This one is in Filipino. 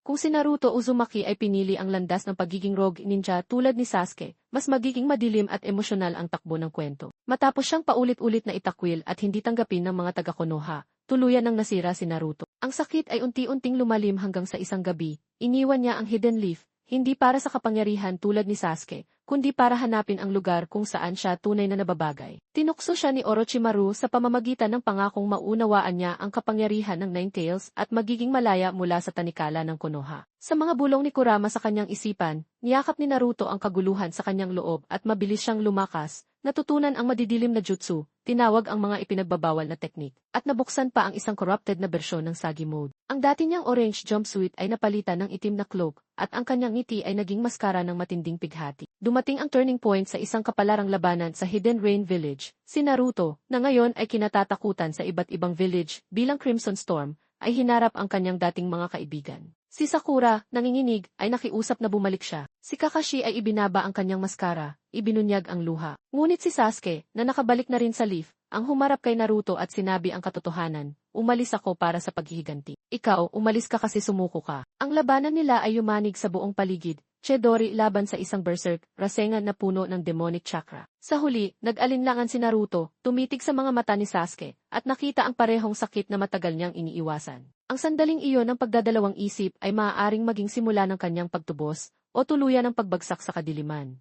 Kung si Naruto Uzumaki ay pinili ang landas ng pagiging rogue ninja tulad ni Sasuke, mas magiging madilim at emosyonal ang takbo ng kwento. Matapos siyang paulit-ulit na itakwil at hindi tanggapin ng mga taga-Konoha, tuluyan ng nasira si Naruto. Ang sakit ay unti-unting lumalim hanggang sa isang gabi, iniwan niya ang Hidden Leaf, hindi para sa kapangyarihan tulad ni Sasuke, kundi para hanapin ang lugar kung saan siya tunay na nababagay. Tinukso siya ni Orochimaru sa pamamagitan ng pangakong maunawaan niya ang kapangyarihan ng Nine Tails at magiging malaya mula sa tanikala ng Konoha. Sa mga bulong ni Kurama sa kanyang isipan, niyakap ni Naruto ang kaguluhan sa kanyang loob at mabilis siyang lumakas, natutunan ang madidilim na jutsu, tinawag ang mga ipinagbabawal na teknik, at nabuksan pa ang isang corrupted na bersyon ng Sagi Mode. Ang dati niyang orange jumpsuit ay napalitan ng itim na cloak, at ang kanyang ngiti ay naging maskara ng matinding pighati. Dumating ang turning point sa isang kapalarang labanan sa Hidden Rain Village. Si Naruto, na ngayon ay kinatatakutan sa iba't ibang village bilang Crimson Storm, ay hinarap ang kanyang dating mga kaibigan. Si Sakura, nanginginig, ay nakiusap na bumalik siya. Si Kakashi ay ibinaba ang kanyang maskara, ibinunyag ang luha. Ngunit si Sasuke, na nakabalik na rin sa leaf, ang humarap kay Naruto at sinabi ang katotohanan, umalis ako para sa paghihiganti. Ikaw, umalis ka kasi sumuko ka. Ang labanan nila ay yumanig sa buong paligid. Chidori laban sa isang berserk, Rasengan na puno ng demonic chakra. Sa huli, nag-alinlangan si Naruto, tumitig sa mga mata ni Sasuke, at nakita ang parehong sakit na matagal niyang iniiwasan. Ang sandaling iyon ng pagdadalawang isip ay maaaring maging simula ng kanyang pagtubos, o tuluyan ng pagbagsak sa kadiliman.